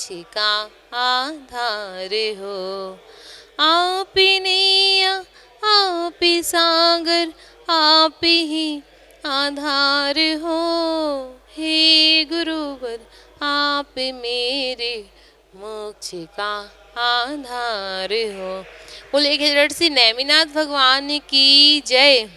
मोक्ष का आधार हो। आप ही नैया आप ही सागर आप ही आधार हो। हे गुरुवर आप मेरे मोक्ष का आधार हो। बोले एक हजार श्री नेमिनाथ भगवान की जय।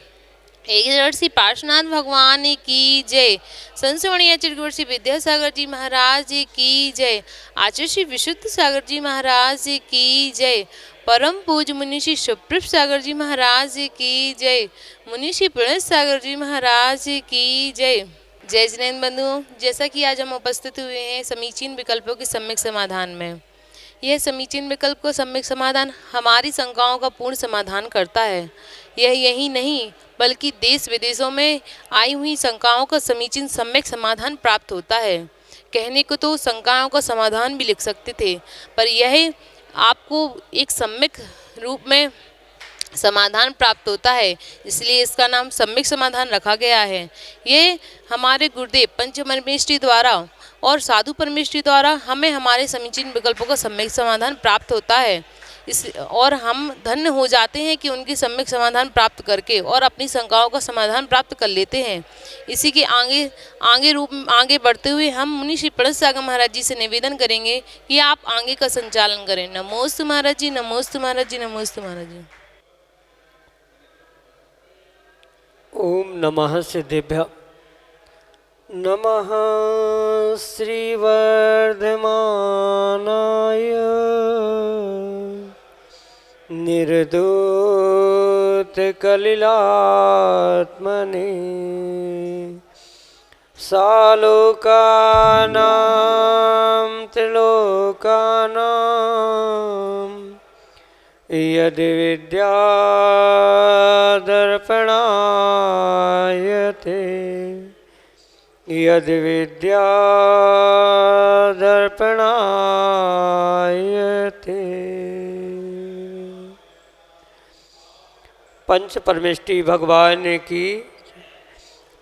एक हजार श्री पार्श्वनाथ भगवान की जय। संस्वणीय आचार्य श्री विद्यासागर जी महाराज की जय। आचार्य श्री विशुद्ध सागर जी महाराज की जय। परम पूज मुनि श्री सुप्रभ सागर जी महाराज की जय। मुनि श्री प्रणत सागर जी महाराज की जय। जय जिनेन्द्र बंधुओं, जैसा कि आज हम उपस्थित हुए हैं समीचीन विकल्पों के सम्यक समाधान में। यह समीचीन विकल्प को सम्यक समाधान हमारी शंकाओं का पूर्ण समाधान करता है। यह यही नहीं बल्कि देश विदेशों में आई हुई शंकाओं का समीचीन सम्यक समाधान प्राप्त होता है। कहने को तो शंकाओं का समाधान भी लिख सकते थे, पर यह आपको एक सम्यक रूप में समाधान प्राप्त होता है, इसलिए इसका नाम सम्यक समाधान रखा गया है। ये हमारे गुरुदेव पंच परमेष्ठी द्वारा और साधु परमेष्ठी द्वारा हमें हमारे समीचीन विकल्पों का सम्यक समाधान प्राप्त होता है। इस और हम धन्य हो जाते हैं कि उनकी सम्यक समाधान प्राप्त करके और अपनी शंकाओं का समाधान प्राप्त कर लेते हैं। इसी के आगे बढ़ते हुए हम मुनि श्री प्रणत सागर महाराज जी से निवेदन करेंगे कि आप आगे का संचालन करें। नमोस्तु महाराज जी, नमोस्तु महाराज जी, नमोस्तु महाराज जी। ओम नमः सिद्धेभ्य। नमः श्रीवर्धमानाय निर्दूत कलिलात्मने सालोकानां त्रिलोकानां यदि विद्यादर्पणायते यदि विद्यादर्पणायते। पंच परमेष्ठी भगवान की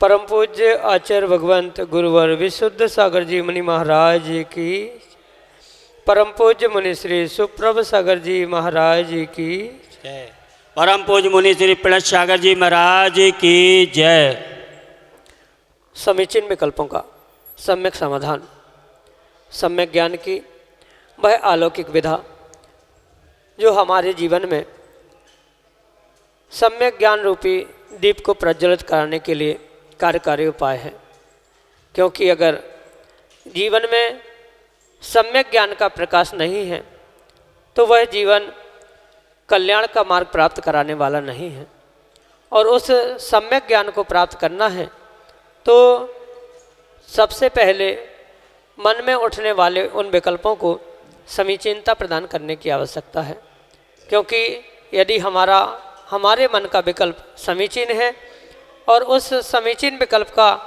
परम पूज्य आचार्य भगवंत गुरुवर विशुद्ध सागर जी मुनि महाराज की परम पूज्य मुनि श्री सुप्रभ सागर जी महाराज की जय। परम पूज्य मुनि श्री प्रणत सागर जी महाराज की जय। समीचीन विकल्पों का सम्यक समाधान, सम्यक ज्ञान की वह अलौकिक विधा जो हमारे जीवन में सम्यक ज्ञान रूपी दीप को प्रज्वलित कराने के लिए कार्यकारी उपाय है। क्योंकि अगर जीवन में सम्यक ज्ञान का प्रकाश नहीं है तो वह जीवन कल्याण का मार्ग प्राप्त कराने वाला नहीं है। और उस सम्यक ज्ञान को प्राप्त करना है तो सबसे पहले मन में उठने वाले उन विकल्पों को समीचीनता प्रदान करने की आवश्यकता है। क्योंकि यदि हमारे मन का विकल्प समीचीन है और उस समीचीन विकल्प का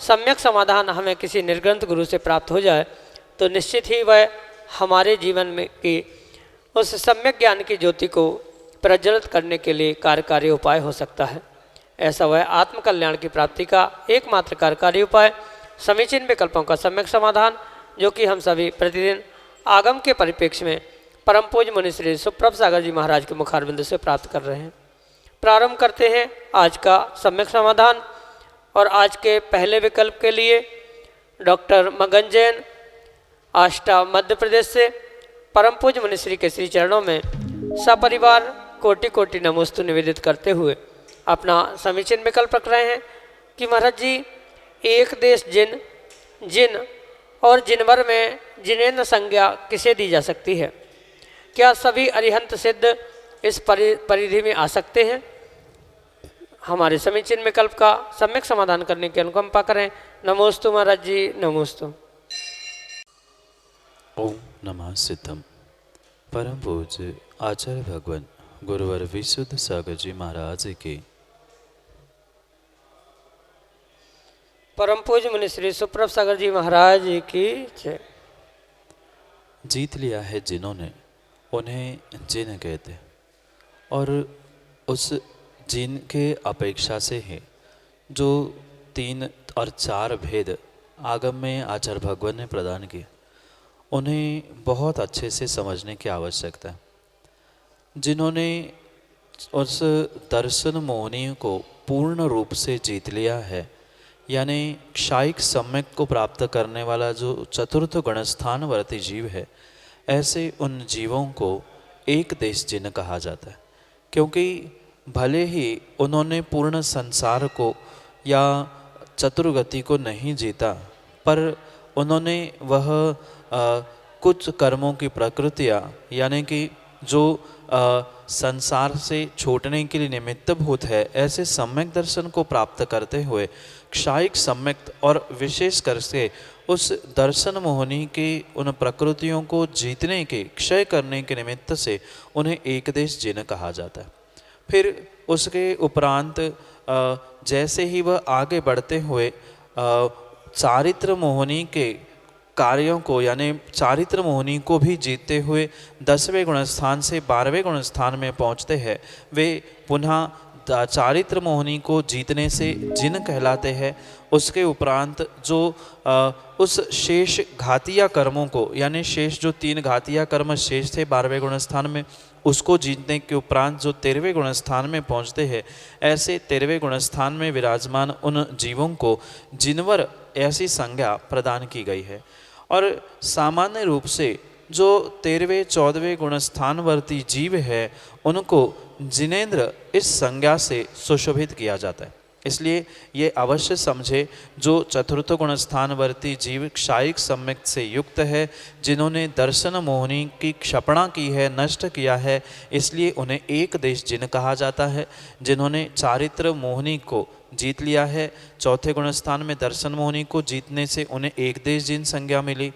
सम्यक समाधान हमें किसी निर्ग्रंथ गुरु से प्राप्त हो जाए तो निश्चित ही वह हमारे जीवन में की उस सम्यक ज्ञान की ज्योति को प्रज्वलित करने के लिए कार्यकारी उपाय हो सकता है। ऐसा वह आत्मकल्याण की प्राप्ति का एकमात्र कार्यकारी उपाय समीचीन विकल्पों का सम्यक समाधान, जो कि हम सभी प्रतिदिन आगम के परिप्रेक्ष्य में परम पूज्य मुनि श्री सुप्रभ सागर जी महाराज के मुखारबिंद से प्राप्त कर रहे हैं। प्रारंभ करते हैं आज का सम्यक समाधान। और आज के पहले विकल्प के लिए डॉक्टर मगन जैन आष्टा मध्य प्रदेश से परम पूज्य मुनि श्री के श्री चरणों में सपरिवार कोटि कोटि नमोस्तु निवेदित करते हुए अपना समीचीन विकल्प रख रहे हैं कि महाराज जी, एक देश जिन और जिनवर में जिनेन्द्र संज्ञा किसे दी जा सकती है? क्या सभी अरिहंत सिद्ध इस परिधि में आ सकते हैं? हमारे समीचीन विकल्प का सम्यक समाधान करने की अनुकंपा करें। नमोस्तु महाराज जी, नमोस्तु। ओम नमः सिद्धम। परम पूज्य आचार्य भगवान गुरुवर विशुद्ध सागर जी महाराज की परम पूज्य मुनि श्री सुप्रभ सागर जी महाराज की जय। जीत लिया है जिन्होंने उन्हें जिन कहते, और उस जिन के अपेक्षा से है जो 3 और 4 भेद आगम में आचार्य भगवान ने प्रदान किए, उन्हें बहुत अच्छे से समझने की आवश्यकता है। जिन्होंने उस दर्शन मोहनी को पूर्ण रूप से जीत लिया है, यानी क्षायिक सम्यक को प्राप्त करने वाला जो चतुर्थ गुणस्थानवर्ती जीव है, ऐसे उन जीवों को एक देश जिन कहा जाता है। क्योंकि भले ही उन्होंने पूर्ण संसार को या चतुर्गति को नहीं जीता, पर उन्होंने वह कुछ कर्मों की प्रकृतियाँ, यानी कि जो संसार से छूटने के लिए निमित्तभूत है, ऐसे सम्यक दर्शन को प्राप्त करते हुए क्षायिक सम्यक और विशेष कर से उस दर्शन मोहनी के उन प्रकृतियों को जीतने के, क्षय करने के निमित्त से उन्हें एक देश जिन कहा जाता है। फिर उसके उपरांत जैसे ही वह आगे बढ़ते हुए चारित्र मोहनी के कार्यों को, यानी चारित्र मोहनी को भी जीतते हुए 10वें गुणस्थान से 12वें गुणस्थान में पहुँचते हैं, वे पुनः चारित्र मोहनी को जीतने से जिन कहलाते हैं। उसके उपरांत जो उस शेष घातिया कर्मों को, यानी शेष जो 3 घातिया कर्म शेष थे 12वें गुणस्थान में, उसको जीतने के उपरांत जो 13वें गुणस्थान में पहुँचते हैं, ऐसे 13वें गुणस्थान में विराजमान उन जीवों को जिनवर ऐसी संज्ञा प्रदान की गई है। और सामान्य रूप से जो 13वें 14वें गुणस्थानवर्ती जीव है, उनको जिनेंद्र इस संज्ञा से सुशोभित किया जाता है। इसलिए ये अवश्य समझे, जो चतुर्थ गुणस्थानवर्ती जीव क्षायिक सम्यक से युक्त है, जिन्होंने दर्शन मोहनी की क्षपणा की है, नष्ट किया है, इसलिए उन्हें एक देश जिन कहा जाता है। जिन्होंने चारित्र मोहनी को जीत लिया है, चौथे गुणस्थान में दर्शन मोहनी को जीतने से उन्हें एक देश जिन संज्ञा मिली।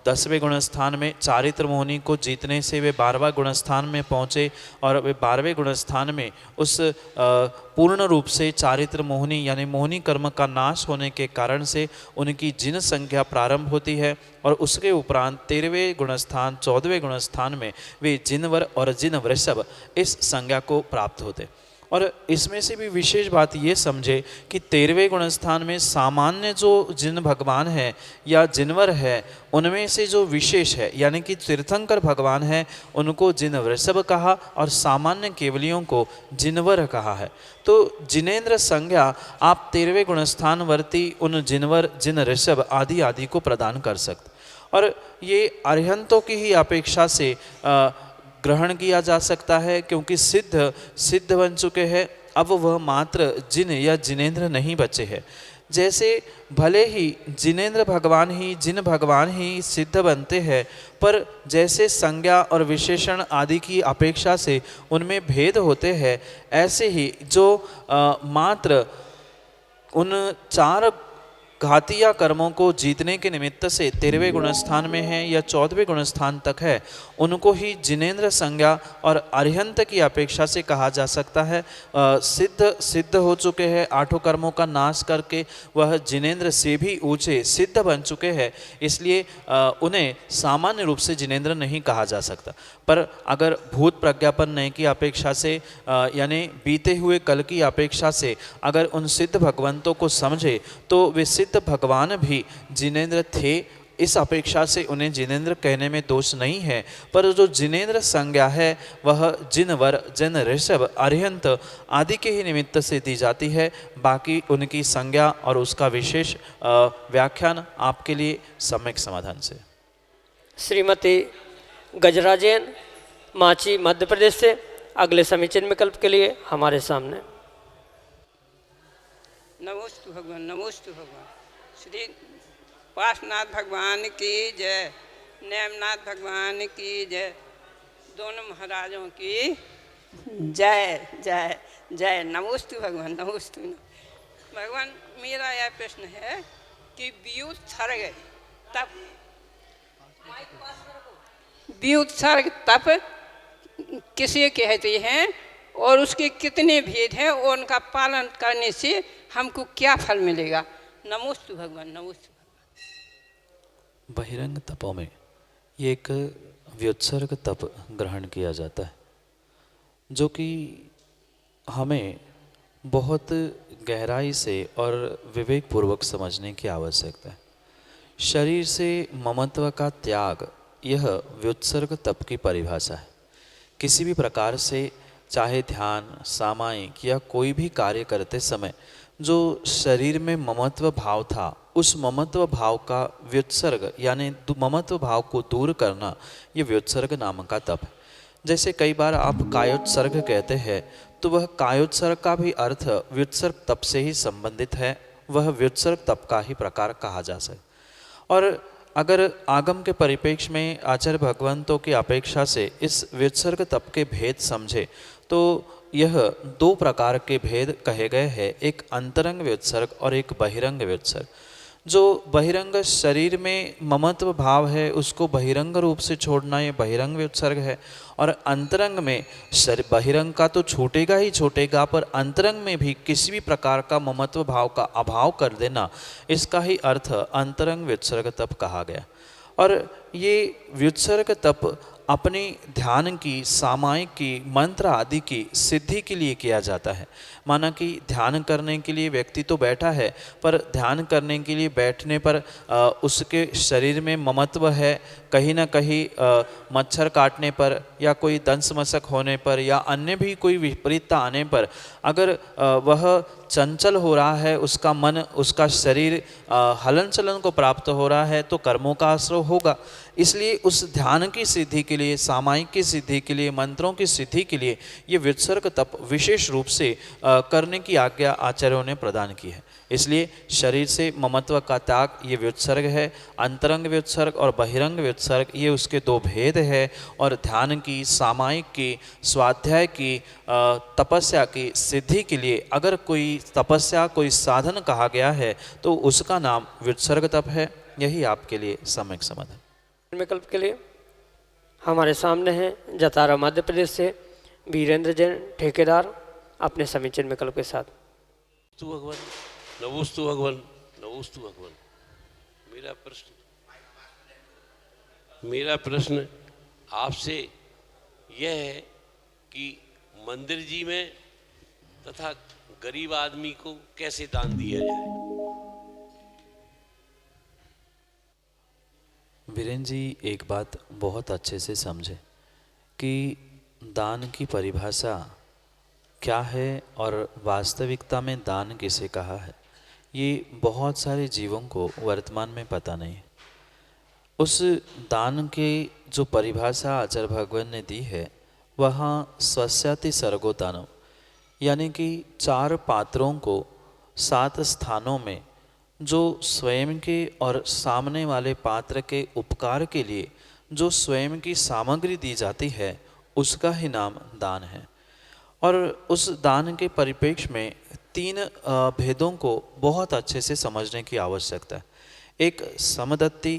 10वें गुणस्थान में चारित्र मोहनी को जीतने से वे 12वां गुणस्थान में पहुँचे, और वे 12वें गुणस्थान में उस पूर्ण रूप से चारित्र मोहनी यानी मोहनी कर्म का नाश होने के कारण से उनकी जिन संख्या प्रारंभ होती है, और उसके उपरांत 13वें गुणस्थान 14वें गुणस्थान में वे जिनवर और जिन वृषभ इस संज्ञा को प्राप्त होते। और इसमें से भी विशेष बात ये समझे कि 13वें गुणस्थान में सामान्य जो जिन भगवान है या जिनवर है, उनमें से जो विशेष है, यानी कि तीर्थंकर भगवान है, उनको जिन वृषभ कहा, और सामान्य केवलियों को जिनवर कहा है। तो जिनेंद्र संज्ञा आप 13वें गुणस्थानवर्ती उन जिनवर, जिन ऋषभ आदि आदि को प्रदान कर सकते। और ये अरिहंतों की ही अपेक्षा से ग्रहण किया जा सकता है, क्योंकि सिद्ध बन चुके हैं। अब वह मात्र जिन या जिनेंद्र नहीं बचे हैं। जैसे भले ही जिनेंद्र भगवान ही, जिन भगवान ही सिद्ध बनते हैं, पर जैसे संज्ञा और विशेषण आदि की अपेक्षा से उनमें भेद होते हैं, ऐसे ही जो मात्र उन 4 घातिया कर्मों को जीतने के निमित्त से 13वें गुणस्थान में है या 14वें गुणस्थान तक है, उनको ही जिनेंद्र संज्ञा और अरिहंत की अपेक्षा से कहा जा सकता है। सिद्ध हो चुके हैं, 8 कर्मों का नाश करके वह जिनेंद्र से भी ऊंचे सिद्ध बन चुके हैं, इसलिए उन्हें सामान्य रूप से जिनेंद्र नहीं कहा जा सकता। पर अगर भूत प्रज्ञापन की अपेक्षा से, यानी बीते हुए कल की अपेक्षा से अगर उन सिद्ध भगवंतों को समझे, तो वे सिद्ध भगवान भी जिनेंद्र थे। इस अपेक्षा से उन्हें जिनेंद्र कहने में दोष नहीं है, पर जो जिनेंद्र संज्ञा है वह जिनवर, जिन ऋषभ, अरिहंत आदि के ही निमित्त से दी जाती है। बाकी उनकी संज्ञा और उसका विशेष व्याख्यान आपके लिए सम्यक समाधान से। श्रीमती गजराजन माची मध्य प्रदेश से अगले समीचीन विकल्प के लिए हमारे सामने। नमोस्तु भगवान, नमोस्तु भगवान। श्री पार्श्वनाथ भगवान की जय, नेमनाथ भगवान की जय, दोनों महाराजों की जय जय जय। नमोस्तु भगवान, नमोस्तु। भगवान, मेरा यह प्रश्न है कि व्युत्सर्ग तप, व्युत्सर्ग तप किसे कहते हैं और उसके कितने भेद हैं और उनका पालन करने से हमको क्या फल मिलेगा? नमोस्तु भगवान, नमोस्तु। बहिरंग तपों में ये एक व्युत्सर्ग तप ग्रहण किया जाता है, जो कि हमें बहुत गहराई से और विवेकपूर्वक समझने की आवश्यकता है। शरीर से ममत्व का त्याग, यह व्युत्सर्ग तप की परिभाषा है। किसी भी प्रकार से चाहे ध्यान, सामायिक या कोई भी कार्य करते समय जो शरीर में ममत्व भाव था, उस ममत्व भाव का व्युत्सर्ग यानी ममत्व भाव को दूर करना, ये व्युत्सर्ग नाम का तप है। जैसे कई बार आप कायोत्सर्ग कहते हैं, तो वह कायोत्सर्ग का भी अर्थ व्युत्सर्ग तप से ही संबंधित है, वह व्युत्सर्ग तप का ही प्रकार कहा जा सकता। और अगर आगम के परिप्रेक्ष्य में आचार्य भगवंतों की अपेक्षा से इस व्युत्सर्ग तप के भेद समझे तो यह दो प्रकार के भेद कहे गए हैं, एक अंतरंग व्युत्सर्ग और एक बहिरंग व्युत्सर्ग। जो बहिरंग शरीर में ममत्व भाव है उसको बहिरंग रूप से छोड़ना, ये बहिरंग व्युत्सर्ग है। और अंतरंग में बहिरंग का तो छूटेगा ही छूटेगा, पर अंतरंग में भी किसी भी प्रकार का ममत्व भाव का अभाव कर देना, इसका ही अर्थ अंतरंग व्युत्सर्ग तप कहा गया। और ये व्युत्सर्ग तप अपनी ध्यान की, सामायिक की, मंत्र आदि की सिद्धि के लिए किया जाता है। माना कि ध्यान करने के लिए व्यक्ति तो बैठा है, पर ध्यान करने के लिए बैठने पर उसके शरीर में ममत्व है, कहीं ना कहीं मच्छर काटने पर या कोई दंश मशक होने पर या अन्य भी कोई विपरीतता आने पर अगर वह चंचल हो रहा है, उसका मन, उसका शरीर हलन चलन को प्राप्त हो रहा है, तो कर्मों का आश्रय होगा। इसलिए उस ध्यान की सिद्धि के लिए, सामायिक की सिद्धि के लिए, मंत्रों की सिद्धि के लिए ये व्युत्सर्ग तप विशेष रूप से करने की आज्ञा आचार्यों ने प्रदान की है। इसलिए शरीर से ममत्व का त्याग ये व्युत्सर्ग है। अंतरंग व्युत्सर्ग और बहिरंग व्युत्सर्ग ये उसके दो भेद है। और ध्यान की, सामायिक की, स्वाध्याय की, तपस्या की सिद्धि के लिए अगर कोई तपस्या, कोई साधन कहा गया है तो उसका नाम व्युत्सर्ग तप है। यही आपके लिए सम्यक समाधान। विकल्प के लिए हमारे सामने हैं जतारा मध्य प्रदेश से वीरेंद्र जैन ठेकेदार, अपने समीचीन विकल्प के साथ। तू भगवान, नमोस्तु भगवान, नमोस्तु भगवान। मेरा प्रश्न आपसे यह है कि मंदिर जी में तथा गरीब आदमी को कैसे दान दिया जाए। वीरेंद्र जी एक बात बहुत अच्छे से समझे कि दान की परिभाषा क्या है और वास्तविकता में दान किसे कहा है, ये बहुत सारे जीवों को वर्तमान में पता नहीं है। उस दान के जो परिभाषा आचार्य भगवान ने दी है, वहाँ स्वस्याति सर्गो दानव, यानी कि 4 पात्रों को 7 स्थानों में जो स्वयं के और सामने वाले पात्र के उपकार के लिए जो स्वयं की सामग्री दी जाती है, उसका ही नाम दान है। और उस दान के परिप्रेक्ष्य में 3 भेदों को बहुत अच्छे से समझने की आवश्यकता है। एक समदत्ति,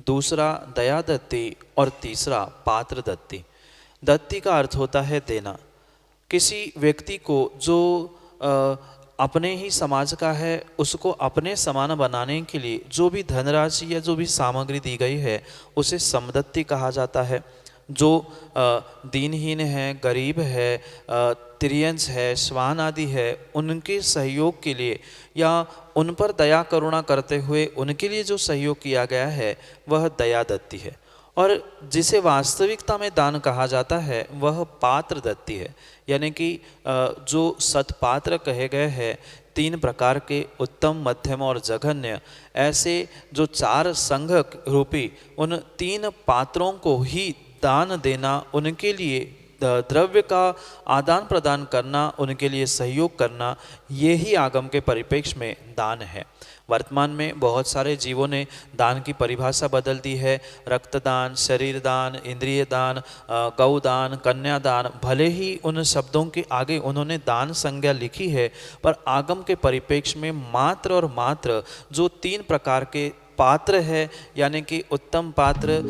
दूसरा दयादत्ति और तीसरा पात्र दत्ति। दत्ति का अर्थ होता है देना। किसी व्यक्ति को जो अपने ही समाज का है, उसको अपने समान बनाने के लिए जो भी धनराशि या जो भी सामग्री दी गई है, उसे समदत्ति कहा जाता है। जो दीनहीन है, गरीब है, तिर्यंस है, श्वान आदि है, उनके सहयोग के लिए या उन पर दया करुणा करते हुए उनके लिए जो सहयोग किया गया है, वह दया दत्ति है। और जिसे वास्तविकता में दान कहा जाता है, वह पात्र दत्ति है। यानी कि जो सत्पात्र कहे गए हैं, 3 प्रकार के, उत्तम, मध्यम और जघन्य, ऐसे जो 4 संघ रूपी उन 3 पात्रों को ही दान देना, उनके लिए द्रव्य का आदान प्रदान करना, उनके लिए सहयोग करना, ये ही आगम के परिप्रेक्ष्य में दान है। वर्तमान में बहुत सारे जीवों ने दान की परिभाषा बदल दी है। रक्तदान, शरीर दान, इंद्रिय दान, गौदान, कन्यादान, भले ही उन शब्दों के आगे उन्होंने दान संज्ञा लिखी है, पर आगम के परिप्रेक्ष्य में मात्र और मात्र जो 3 प्रकार के पात्र है, यानी कि उत्तम पात्र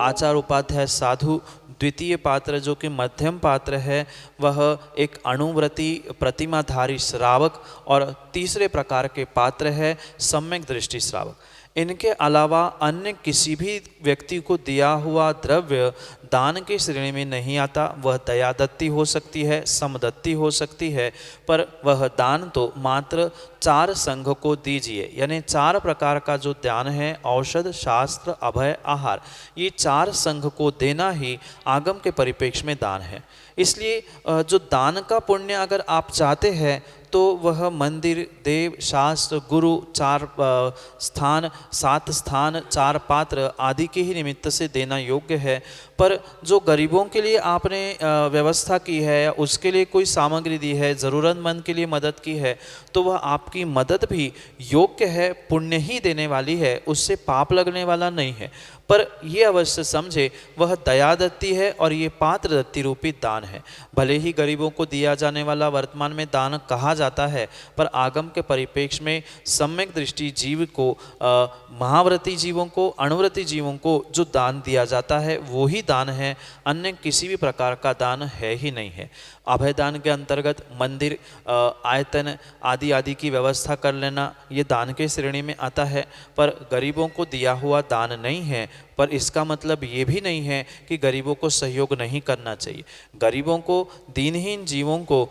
आचार उपाध्याय साधु, द्वितीय पात्र जो कि मध्यम पात्र है वह एक अणुव्रती प्रतिमाधारी श्रावक, और तीसरे प्रकार के पात्र है सम्यक दृष्टि श्रावक। इनके अलावा अन्य किसी भी व्यक्ति को दिया हुआ द्रव्य दान की श्रेणी में नहीं आता। वह दयादत्ती हो सकती है, समदत्ती हो सकती है, पर वह दान तो मात्र 4 संघ को दीजिए। यानी 4 प्रकार का जो दान है, औषध, शास्त्र, अभय, आहार, ये 4 संघ को देना ही आगम के परिप्रेक्ष्य में दान है। इसलिए जो दान का पुण्य अगर आप चाहते हैं तो वह मंदिर, देव, शास्त्र, गुरु, 4 स्थान, 7 स्थान, 4 पात्र आदि के ही निमित्त से देना योग्य है। पर जो गरीबों के लिए आपने व्यवस्था की है या उसके लिए कोई सामग्री दी है, ज़रूरतमंद के लिए मदद की है, तो वह आपकी मदद भी योग्य है, पुण्य ही देने वाली है, उससे पाप लगने वाला नहीं है। पर ये अवश्य समझे वह दयादत्ती है और ये पात्रदत्ती रूपी दान है। भले ही गरीबों को दिया जाने वाला वर्तमान में दान कहा जाता है, पर आगम के परिप्रेक्ष्य में सम्यक दृष्टि जीव को, महाव्रती जीवों को, अणुव्रती जीवों को जो दान दिया जाता है वो ही दान है, अन्य किसी भी प्रकार का दान है ही नहीं है। अभय दान के अंतर्गत मंदिर, आयतन आदि आदि की व्यवस्था कर लेना ये दान के श्रेणी में आता है, पर गरीबों को दिया हुआ दान नहीं है। पर इसका मतलब ये भी नहीं है कि गरीबों को सहयोग नहीं करना चाहिए। गरीबों को, दीनहीन जीवों को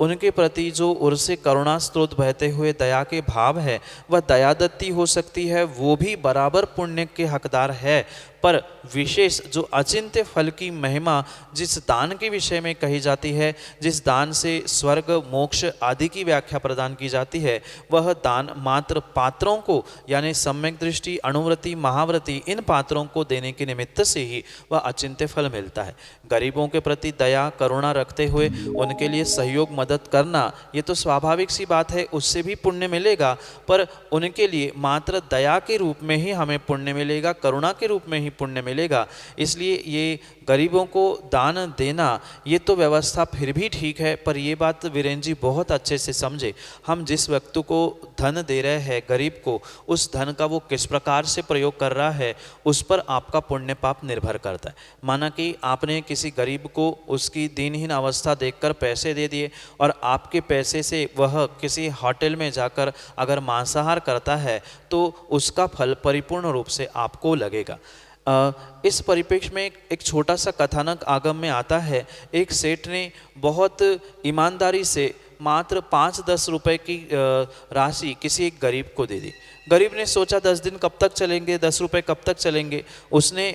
उनके प्रति जो उर से करुणा स्रोत बहते हुए दया के भाव है, वह दयादत्ती हो सकती है, वो भी बराबर पुण्य के हकदार है। पर विशेष जो अचिंत्य फल की महिमा जिस दान के विषय में कही जाती है, जिस दान से स्वर्ग, मोक्ष आदि की व्याख्या प्रदान की जाती है, वह दान मात्र पात्रों को, यानी सम्यक दृष्टि, अणुव्रती, महाव्रती, इन पात्रों को देने के निमित्त से ही वह अचिंत्य फल मिलता है। गरीबों के प्रति दया, करुणा रखते हुए उनके लिए सहयोग, मदद करना, ये तो स्वाभाविक सी बात है, उससे भी पुण्य मिलेगा। पर उनके लिए मात्र दया के रूप में ही हमें पुण्य मिलेगा, करुणा के रूप में ही पुण्य मिलेगा। इसलिए ये गरीबों को दान देना ये तो व्यवस्था फिर भी ठीक है, पर ये बात वीरेंद्र जी बहुत अच्छे से समझे। हम जिस व्यक्ति को धन दे रहे हैं, गरीब को, उस धन का वो किस प्रकार से प्रयोग कर रहा है, उस पर आपका पुण्य पाप निर्भर करता है। माना कि आपने किसी गरीब को उसकी दीनहीन अवस्था देखकर पैसे दे दिए और आपके पैसे से वह किसी होटल में जाकर अगर मांसाहार करता है तो उसका फल परिपूर्ण रूप से आपको लगेगा। इस परिप्रेक्ष्य में एक छोटा सा कथानक आगम में आता है। एक सेठ ने बहुत ईमानदारी से मात्र 5-10 रुपए की राशि किसी एक गरीब को दे दी। गरीब ने सोचा 10 दिन कब तक चलेंगे, 10 रुपए कब तक चलेंगे। उसने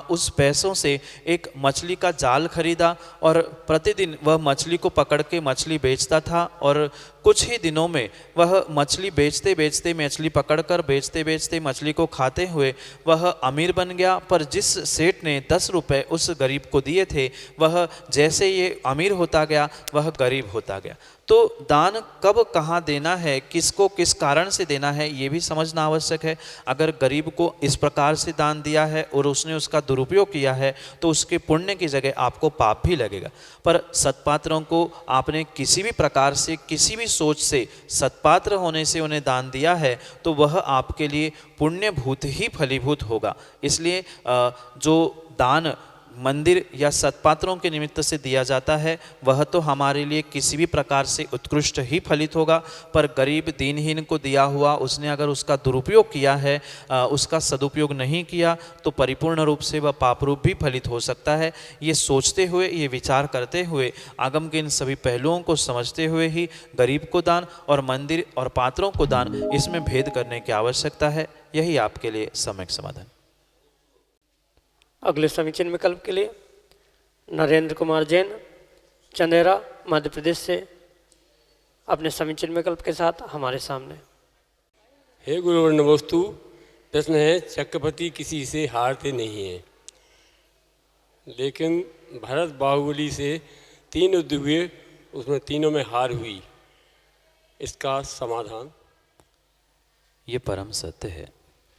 उस पैसों से एक मछली का जाल खरीदा और प्रतिदिन वह मछली को पकड़ के मछली बेचता था और कुछ ही दिनों में वह मछली बेचते बेचते, मछली पकड़कर बेचते बेचते, मछली को खाते हुए वह अमीर बन गया। पर जिस सेठ ने 10 रुपए उस गरीब को दिए थे, वह जैसे ये अमीर होता गया वह गरीब होता गया। तो दान कब कहाँ देना है, किसको किस कारण से देना है, ये भी समझना आवश्यक है। अगर गरीब को इस प्रकार से दान दिया है और उसने उसका दुरुपयोग किया है तो उसके पुण्य की जगह आपको पाप भी लगेगा। पर सत्पात्रों को आपने किसी भी प्रकार से, किसी भी सोच से, सत्पात्र होने से उन्हें दान दिया है तो वह आपके लिए पुण्यभूत ही फलीभूत होगा। इसलिए जो दान मंदिर या सत्पात्रों के निमित्त से दिया जाता है वह तो हमारे लिए किसी भी प्रकार से उत्कृष्ट ही फलित होगा। पर गरीब दीनहीन को दिया हुआ, उसने अगर उसका दुरुपयोग किया है, उसका सदुपयोग नहीं किया, तो परिपूर्ण रूप से वह पाप रूप भी फलित हो सकता है। ये सोचते हुए, ये विचार करते हुए, आगम के इन सभी पहलुओं को समझते हुए ही गरीब को दान और मंदिर और पात्रों को दान, इसमें भेद करने की आवश्यकता है। यही आपके लिए सम्यक समाधान। अगले समीचीन विकल्प के लिए नरेंद्र कुमार जैन, चंदेरा, मध्य प्रदेश से अपने समीचीन विकल्प के साथ हमारे सामने। हे गुरुवर नमोस्तु। प्रश्न है, चक्रवर्ती किसी से हारते नहीं हैं, लेकिन भरत बाहुबली से 3 युद्ध हुए, उसमें तीनों में हार हुई, इसका समाधान? ये परम सत्य है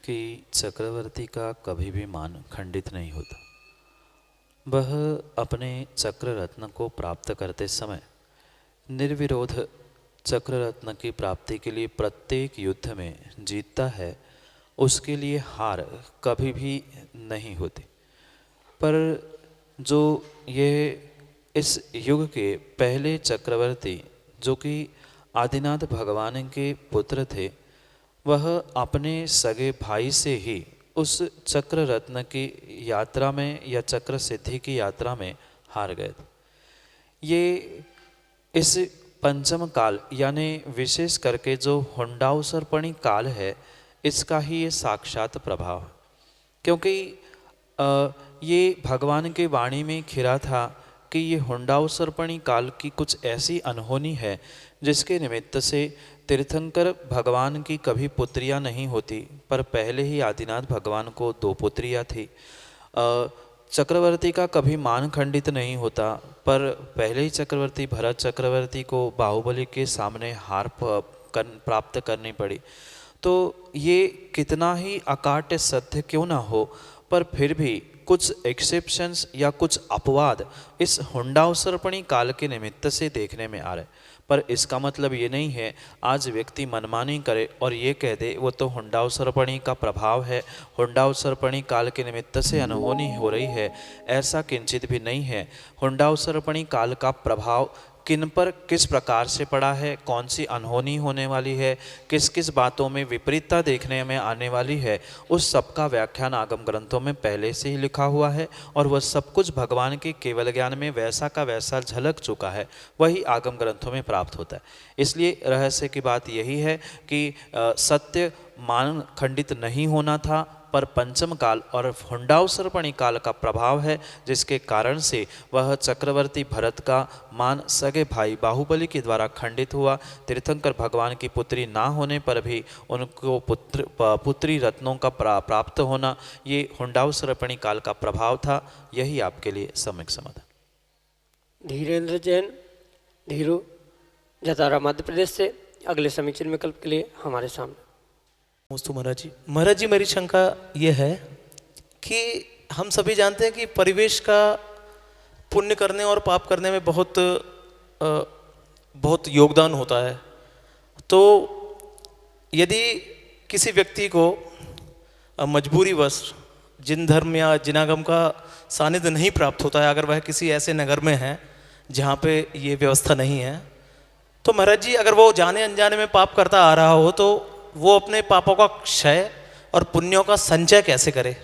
कि चक्रवर्ती का कभी भी मान खंडित नहीं होता। वह अपने चक्र रत्न को प्राप्त करते समय निर्विरोध चक्र रत्न की प्राप्ति के लिए प्रत्येक युद्ध में जीतता है, उसके लिए हार कभी भी नहीं होती। पर जो ये इस युग के पहले चक्रवर्ती, जो कि आदिनाथ भगवान के पुत्र थे, वह अपने सगे भाई से ही उस चक्र रत्न की यात्रा में या चक्र सिद्धि की यात्रा में हार गए थे। ये इस पंचम काल यानी विशेष करके जो हुंडाउसर्पणी काल है, इसका ही ये साक्षात प्रभाव है। क्योंकि ये भगवान के वाणी में खिरा था कि ये हुंडाउसर्पणी काल की कुछ ऐसी अनहोनी है जिसके निमित्त से तीर्थंकर भगवान की कभी पुत्रियां नहीं होती, पर पहले ही आदिनाथ भगवान को 2 पुत्रियां थी। चक्रवर्ती का कभी मान खंडित नहीं होता, पर पहले ही चक्रवर्ती भरत चक्रवर्ती को बाहुबली के सामने हार प्राप्त करनी पड़ी। तो ये कितना ही अकाट्य सत्य क्यों ना हो, पर फिर भी कुछ एक्सेप्शंस या कुछ अपवाद इस हुंडाउसर्पणी काल के निमित्त से देखने में आ रहे। पर इसका मतलब ये नहीं है आज व्यक्ति मनमानी करे और ये कह दे वो तो हुंडाउसर्पणी का प्रभाव है, हुंडाउसर्पणी काल के निमित्त से अनहोनी हो रही है। ऐसा किंचित भी नहीं है। हुंडाउसर्पणी काल का प्रभाव किन पर किस प्रकार से पड़ा है, कौन सी अनहोनी होने वाली है, किस किस बातों में विपरीतता देखने में आने वाली है, उस सब का व्याख्यान आगम ग्रंथों में पहले से ही लिखा हुआ है। और वह सब कुछ भगवान के केवल ज्ञान में वैसा का वैसा झलक चुका है, वही आगम ग्रंथों में प्राप्त होता है। इसलिए रहस्य की बात यही है कि सत्य मान खंडित नहीं होना था, पर पंचम काल और हुंडाउसर्पणी काल का प्रभाव है, जिसके कारण से वह चक्रवर्ती भरत का मान सगे भाई बाहुबली के द्वारा खंडित हुआ। तीर्थंकर भगवान की पुत्री ना होने पर भी उनको पुत्री रत्नों का प्राप्त होना, ये हुंडाउसर्पणी काल का प्रभाव था। यही आपके लिए सम्यक समाधान। धीरेन्द्र जैन, धीरू, जतारा मध्य प्रदेश से अगले समीक्षण विकल्प के लिए हमारे सामने। नमस्ते महाराज जी, मेरी शंका ये है कि हम सभी जानते हैं कि परिवेश का पुण्य करने और पाप करने में बहुत योगदान होता है। तो यदि किसी व्यक्ति को मजबूरीवश जिन धर्म या जिनागम का सानिध्य नहीं प्राप्त होता है, अगर वह किसी ऐसे नगर में है जहाँ पे ये व्यवस्था नहीं है, तो महाराज जी अगर वो जाने अनजाने में पाप करता आ रहा हो तो वो अपने पापों का क्षय और पुण्यों का संचय कैसे करे,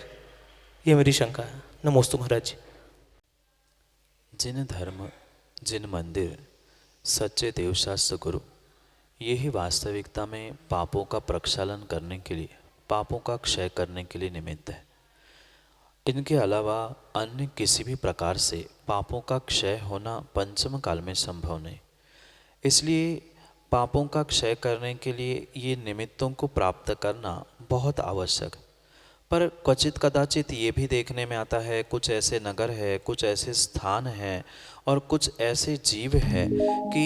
ये मेरी शंका है। नमोस्तु महाराज जी। जिन धर्म, जिन मंदिर, सच्चे देवशास्त्र गुरु, यही वास्तविकता में पापों का प्रक्षालन करने के लिए, पापों का क्षय करने के लिए निमित्त है। इनके अलावा अन्य किसी भी प्रकार से पापों का क्षय होना पंचम काल में संभव नहीं। इसलिए पापों का क्षय करने के लिए ये निमित्तों को प्राप्त करना बहुत आवश्यक है। पर क्वचित कदाचित ये भी देखने में आता है, कुछ ऐसे नगर है, कुछ ऐसे स्थान हैं और कुछ ऐसे जीव हैं कि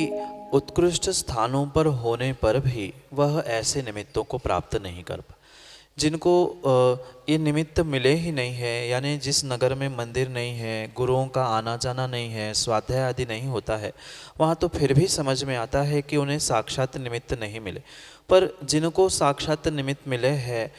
उत्कृष्ट स्थानों पर होने पर भी वह ऐसे निमित्तों को प्राप्त नहीं कर पा, जिनको ये निमित्त मिले ही नहीं है। यानी जिस नगर में मंदिर नहीं है, गुरुओं का आना जाना नहीं है, स्वाध्याय आदि नहीं होता है, वहाँ तो फिर भी समझ में आता है कि उन्हें साक्षात निमित्त नहीं मिले। पर जिनको साक्षात निमित्त मिले हैं,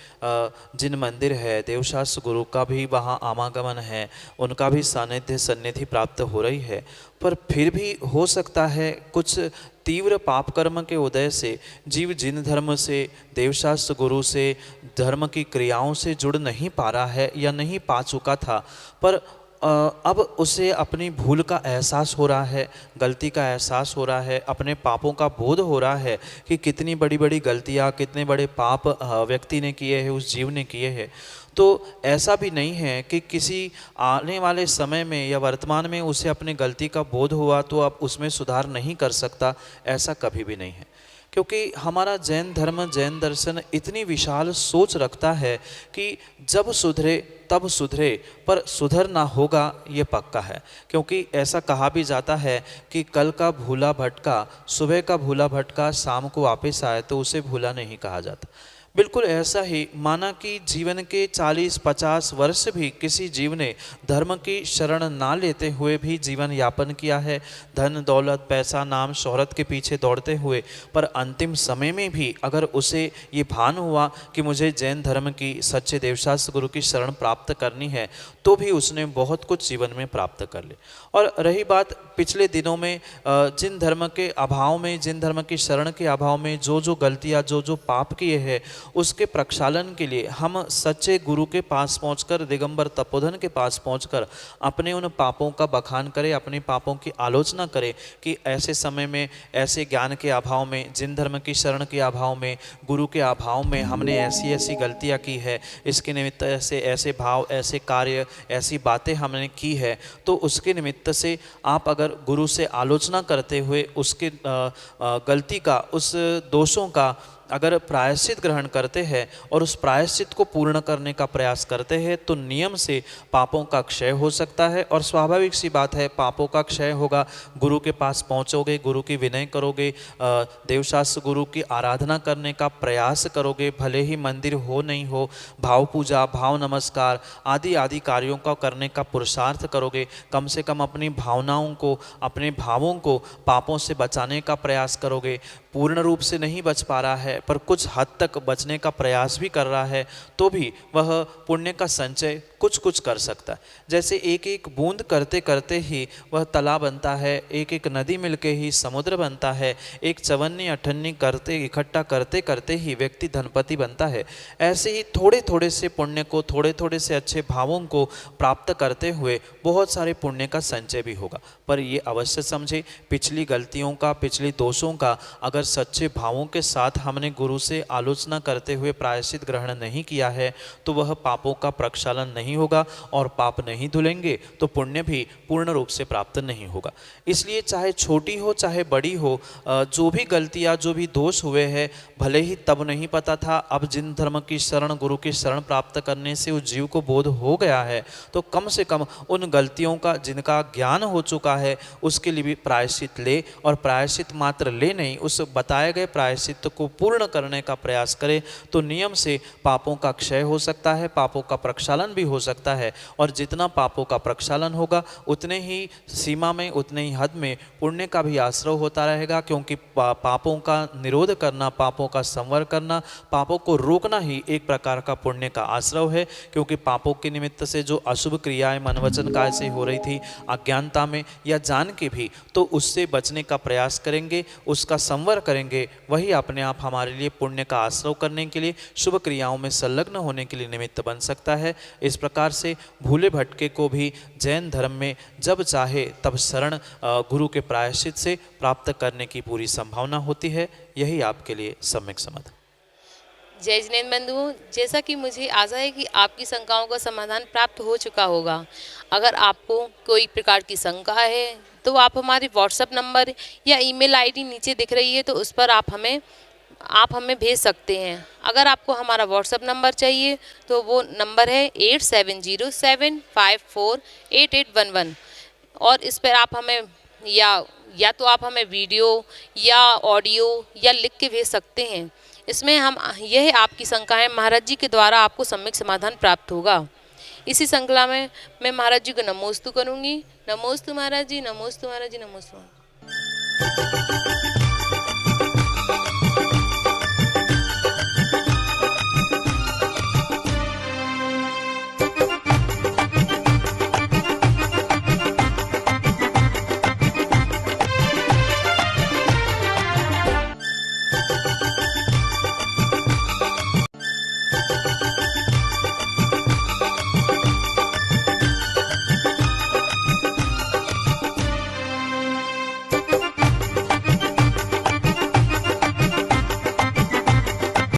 जिन मंदिर है, देवशास्त्र गुरु का भी वहाँ आवागमन है, उनका भी सानिध्य सन्निधि प्राप्त हो रही है, पर फिर भी हो सकता है कुछ तीव्र पाप कर्म के उदय से जीव जिन धर्म से, देवशास्त्र गुरु से, धर्म की क्रियाओं से जुड़ नहीं पा रहा है या नहीं पा चुका था, पर अब उसे अपनी भूल का एहसास हो रहा है, गलती का एहसास हो रहा है, अपने पापों का बोध हो रहा है कि कितनी बड़ी बड़ी गलतियाँ, कितने बड़े पाप व्यक्ति ने किए हैं, उस जीव ने किए हैं। तो ऐसा भी नहीं है कि किसी आने वाले समय में या वर्तमान में उसे अपनी गलती का बोध हुआ तो अब उसमें सुधार नहीं कर सकता, ऐसा कभी भी नहीं है। क्योंकि हमारा जैन धर्म, जैन दर्शन इतनी विशाल सोच रखता है कि जब सुधरे तब सुधरे, पर सुधर ना होगा ये पक्का है। क्योंकि ऐसा कहा भी जाता है कि कल का भूला भटका, सुबह का भूला भटका शाम को वापस आए तो उसे भूला नहीं कहा जाता। बिल्कुल ऐसा ही माना कि जीवन के 40-50 वर्ष भी किसी जीव ने धर्म की शरण ना लेते हुए भी जीवन यापन किया है, धन दौलत पैसा नाम शोहरत के पीछे दौड़ते हुए, पर अंतिम समय में भी अगर उसे ये भान हुआ कि मुझे जैन धर्म की, सच्चे देवशास्त्र गुरु की शरण प्राप्त करनी है, तो भी उसने बहुत कुछ जीवन में प्राप्त कर ले। और रही बात पिछले दिनों में जिन धर्म के अभाव में, जिन धर्म की शरण के अभाव में जो जो गलतियाँ, जो जो पाप किए हैं, उसके प्रक्षालन के लिए हम सच्चे गुरु के पास पहुंचकर, दिगंबर तपोधन के पास पहुंचकर अपने उन पापों का बखान करें, अपने पापों की आलोचना करें कि ऐसे समय में, ऐसे ज्ञान के अभाव में, जिन धर्म की शरण के अभाव में, गुरु के अभाव में हमने ऐसी ऐसी गलतियां की है, इसके निमित्त ऐसे ऐसे भाव, ऐसे कार्य, ऐसी बातें हमने की है। तो उसके निमित्त से आप अगर गुरु से आलोचना करते हुए उसके गलती का, उस दोषों का अगर प्रायश्चित ग्रहण करते हैं और उस प्रायश्चित को पूर्ण करने का प्रयास करते हैं तो नियम से पापों का क्षय हो सकता है। और स्वाभाविक सी बात है, पापों का क्षय होगा, गुरु के पास पहुंचोगे, गुरु की विनय करोगे, देवशास्त्र गुरु की आराधना करने का प्रयास करोगे, भले ही मंदिर हो नहीं हो, भाव पूजा, भाव नमस्कार आदि आदि कार्यों का करने का पुरुषार्थ करोगे, कम से कम अपनी भावनाओं को, अपने भावों को पापों से बचाने का प्रयास करोगे। पूर्ण रूप से नहीं बच पा रहा है पर कुछ हद तक बचने का प्रयास भी कर रहा है तो भी वह पुण्य का संचय कुछ कुछ कर सकता है। जैसे एक एक बूंद करते करते ही वह तालाब बनता है, एक एक नदी मिलके ही समुद्र बनता है, एक चवन्नी अठन्नी करते इकट्ठा करते करते ही व्यक्ति धनपति बनता है। ऐसे ही थोड़े थोड़े से पुण्य को, थोड़े थोड़े से अच्छे भावों को प्राप्त करते हुए बहुत सारे पुण्य का संचय भी होगा। पर ये अवश्य समझे, पिछली गलतियों का, पिछले दोषों का अगर सच्चे भावों के साथ हमने गुरु से आलोचना करते हुए प्रायश्चित ग्रहण नहीं किया है तो वह पापों का प्रक्षालन नहीं होगा और पाप नहीं धुलेंगे तो पुण्य भी पूर्ण रूप से प्राप्त नहीं होगा। इसलिए चाहे छोटी हो चाहे बड़ी हो, जो भी गलतियाँ, जो भी दोष हुए हैं, भले ही तब नहीं पता था, अब जिन धर्म की शरण, गुरु की शरण प्राप्त करने से उस जीव को बोध हो गया है तो कम से कम उन गलतियों का जिनका ज्ञान हो चुका है उसके लिए भी प्रायश्चित ले, और प्रायश्चित मात्र ले नहीं, उस बताए गए प्रायश्चित को पूर्ण करने का प्रयास करे तो नियम से पापों का क्षय हो सकता है, पापों का प्रक्षालन भी हो सकता है। और जितना पापों का प्रक्षालन होगा उतने ही सीमा में, उतने ही हद में पुण्य का भी आश्रय होता रहेगा, क्योंकि पापों का निरोध करना, पापों का संवर करना, पापों को रोकना ही एक प्रकार का पुण्य का आश्रय है। क्योंकि पापों के निमित्त से जो अशुभ क्रियाएं मन वचन काया से हो रही थी अज्ञानता में या जान के भी, तो उससे बचने का प्रयास करेंगे, उसका संवर करेंगे, वही अपने आप हमारे लिए पुण्य का आश्रय करने के लिए, शुभ क्रियाओं में संलग्न होने के लिए निमित्त बन सकता है। इस प्रकार से भूले भटके को भी जैन धर्म में जब चाहे तब शरण गुरु के प्रायश्चित से प्राप्त करने की पूरी संभावना होती है। यही आपके लिए सम्यक समाधान। जय जिनेंद्र बंधुओं, जैसा कि मुझे आशा है कि आपकी शंकाओं का समाधान प्राप्त हो चुका होगा। अगर आपको कोई प्रकार की शंका है तो आप हमारे व्हाट्सएप नंबर या ईमेल आईडी नीचे दिख रही है तो उस पर आप हमें भेज सकते हैं। अगर आपको हमारा व्हाट्सएप नंबर चाहिए तो वो नंबर है 8707548811 और इस पर आप हमें या तो आप हमें वीडियो या ऑडियो या लिख के भेज सकते हैं। इसमें यह आपकी शंकाएं महाराज जी के द्वारा आपको सम्यक समाधान प्राप्त होगा। इसी श्रृंखला में मैं महाराज जी को नमोस्तु करूँगी। नमोस्तु महाराज जी, नमोस्तु महाराज जी, नमोस्तु।